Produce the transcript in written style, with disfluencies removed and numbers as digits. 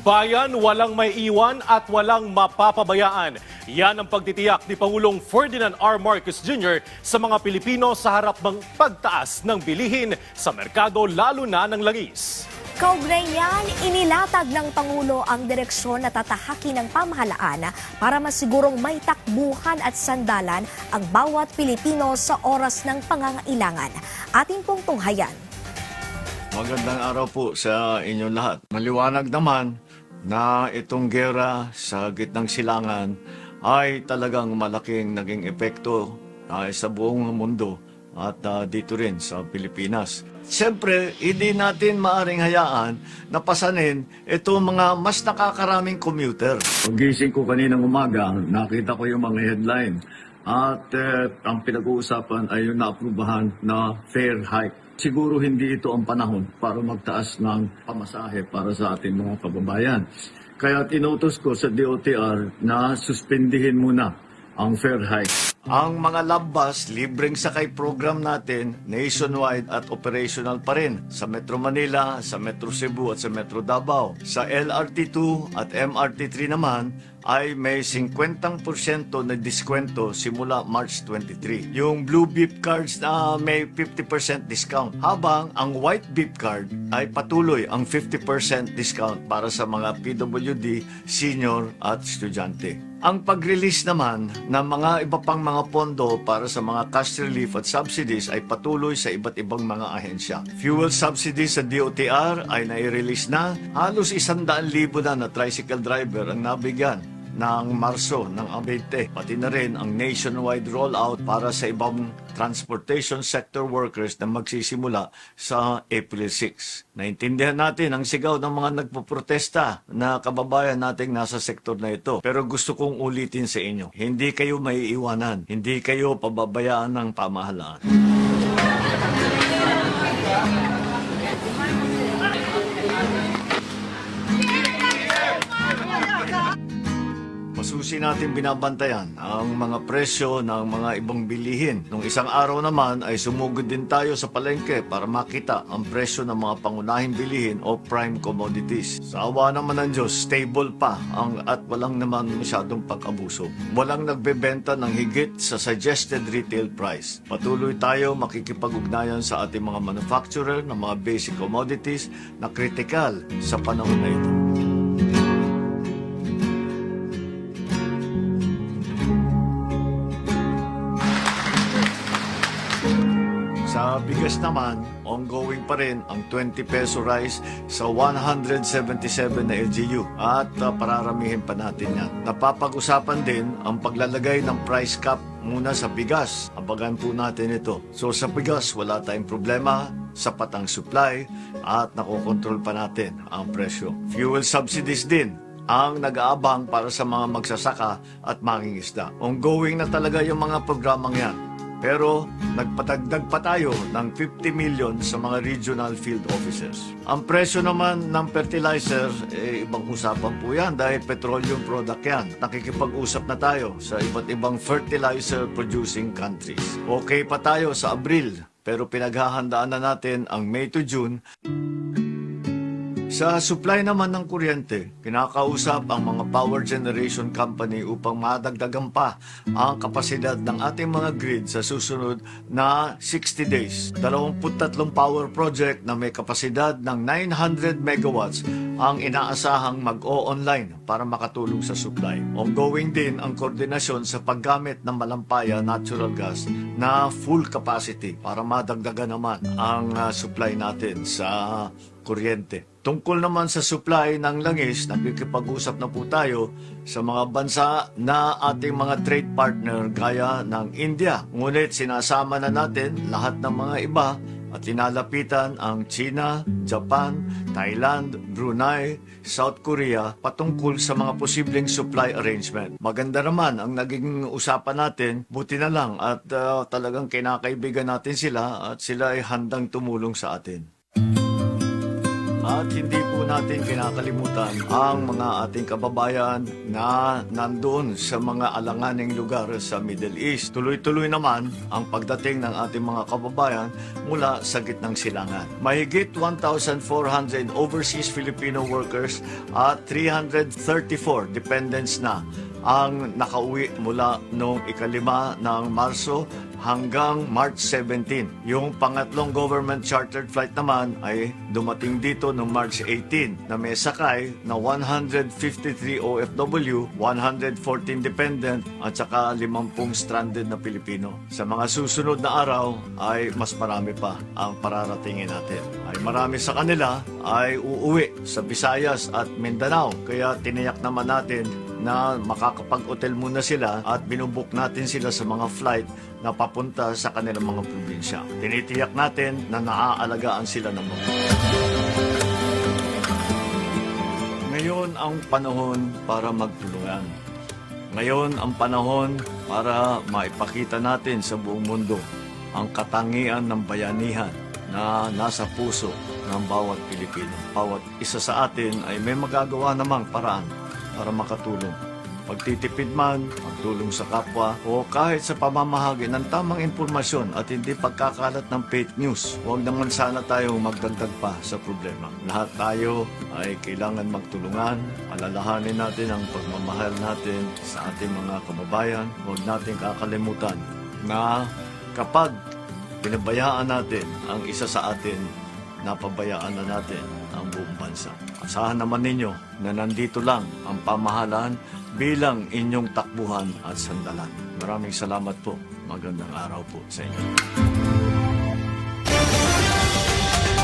Bayan walang may iwan at walang mapapabayaan. Yan ang pagtitiyak ni Pangulong Ferdinand R. Marcos Jr. sa mga Pilipino sa harap ng pagtaas ng bilihin sa merkado lalo na ng langis. Kaugnay niyan, inilatag ng Pangulo ang direksyon na tatahakin ng pamahalaan para masigurong may takbuhan at sandalan ang bawat Pilipino sa oras ng pangangailangan. Ating pong tunghayan. Magandang araw po sa inyong lahat. Maliwanag naman na itong gera sa gitnang silangan ay talagang malaking naging epekto sa buong mundo at dito rin sa Pilipinas. Siyempre, hindi natin maaring hayaan na pasanin itong mga mas nakakaraming commuter. Pagising ko kaninang umaga, nakita ko yung mga headline at ang pinag-uusapan ay yung naaprubahan na fare hike. Siguro hindi ito ang panahon para magtaas ng pamasahe para sa ating mga kababayan. Kaya tinutos ko sa DOTR na suspindihin muna ang fare hike. Ang mga lambas, libreng sakay program natin, nationwide at operational pa rin sa Metro Manila, sa Metro Cebu at sa Metro Davao. Sa LRT2 at MRT3 naman ay may 50% na diskwento simula March 23. Yung Blue Beep cards na may 50% discount, habang ang White Beep card ay patuloy ang 50% discount para sa mga PWD, senior at estudyante. Ang pag-release naman ng mga iba pang mga pondo para sa mga cash relief at subsidies ay patuloy sa iba't ibang mga ahensya. Fuel subsidies sa DOTR ay nai-release na. Halos 100,000 na tricycle driver ang nabigyan ng Marso ng abente, pati na rin ang nationwide rollout para sa ibang transportation sector workers na magsisimula sa April 6. Naintindihan natin ang sigaw ng mga nagpoprotesta na kababayan nating nasa sektor na ito. Pero gusto kong ulitin sa inyo, hindi kayo maiiwanan, hindi kayo pababayaan ng pamahalaan. Masusi natin binabantayan ang mga presyo ng mga ibang bilihin. Nung isang araw naman ay sumugod din tayo sa palengke para makita ang presyo ng mga pangunahing bilihin o prime commodities. Sa awa naman ng Diyos, stable pa at walang naman masyadong pag-abuso. Walang nagbebenta ng higit sa suggested retail price. Patuloy tayo makikipag-ugnayan sa ating mga manufacturer ng mga basic commodities na kritikal sa panahon na ito. Sa bigas naman, ongoing pa rin ang 20 peso rice sa 177 na LGU at pararamihin pa natin yan. Napapag-usapan din ang paglalagay ng price cap muna sa bigas. Abagan po natin ito. So sa bigas, wala tayong problema, sapat ang supply at nakokontrol pa natin ang presyo. Fuel subsidies din ang nag-aabang para sa mga magsasaka at mangingisda. Ongoing na talaga yung mga programang yan. Pero nagpatagdag pa tayo ng 50 million sa mga regional field officers. Ang presyo naman ng fertilizer, ibang usapan po yan dahil petroleum product yan. Nakikipag-usap na tayo sa iba't ibang fertilizer producing countries. Okay pa tayo sa Abril, pero pinaghahandaan na natin ang May to June. Sa supply naman ng kuryente, kinakausap ang mga power generation company upang madagdagan pa ang kapasidad ng ating mga grid sa susunod na 60 days. 23 power project na may kapasidad ng 900 megawatts ang inaasahang mag-o-online para makatulong sa supply. Ongoing din ang koordinasyon sa paggamit ng malampaya natural gas na full capacity para madagdagan naman ang supply natin sa kuryente. Tungkol naman sa supply ng langis, nakikipag-usap na po tayo sa mga bansa na ating mga trade partner gaya ng India. Ngunit sinasama na natin lahat ng mga iba at tinalapitan ang China, Japan, Thailand, Brunei, South Korea patungkol sa mga posibleng supply arrangement. Maganda naman ang naging usapan natin, buti na lang at talagang kinakaibigan natin sila at sila ay handang tumulong sa atin. At hindi po natin kinakalimutan ang mga ating kababayan na nandoon sa mga alanganing lugar sa Middle East. Tuloy-tuloy naman ang pagdating ng ating mga kababayan mula sa gitnang silangan. Mahigit 1,400 overseas Filipino workers at 334 dependents na ang nakauwi mula noong 5 ng Marso hanggang March 17. Yung pangatlong government chartered flight naman ay dumating dito noong March 18 na may sakay na 153 OFW, 114 dependent at saka 50 stranded na Pilipino. Sa mga susunod na araw ay mas marami pa ang pararatingin natin. Ay marami sa kanila ay uuwi sa Visayas at Mindanao. Kaya tiniyak naman natin na makakapag-hotel muna sila at binubuk natin sila sa mga flight na papunta sa kanilang mga probinsya. Tinitiyak natin na naaalagaan sila ng mga. Ngayon ang panahon para magtulungan. Ngayon ang panahon para maipakita natin sa buong mundo ang katangian ng bayanihan na nasa puso ng bawat Pilipino. Bawat isa sa atin ay may magagawa namang paraan para makatulong. Pagtitipid man, magtulong sa kapwa, o kahit sa pamamahagi ng tamang impormasyon at hindi pagkakalat ng fake news. Huwag naman sana tayong magdagdag pa sa problema. Lahat tayo ay kailangan magtulungan. Alalahanin natin ang pagmamahal natin sa ating mga kababayan. Huwag natin kakalimutan na kapag pinabayaan natin ang isa sa atin, napabayaan na natin ang buong bansa. Asahan naman ninyo na nandito lang ang pamahalaan bilang inyong takbuhan at sandalan. Maraming salamat po. Magandang araw po sa inyo.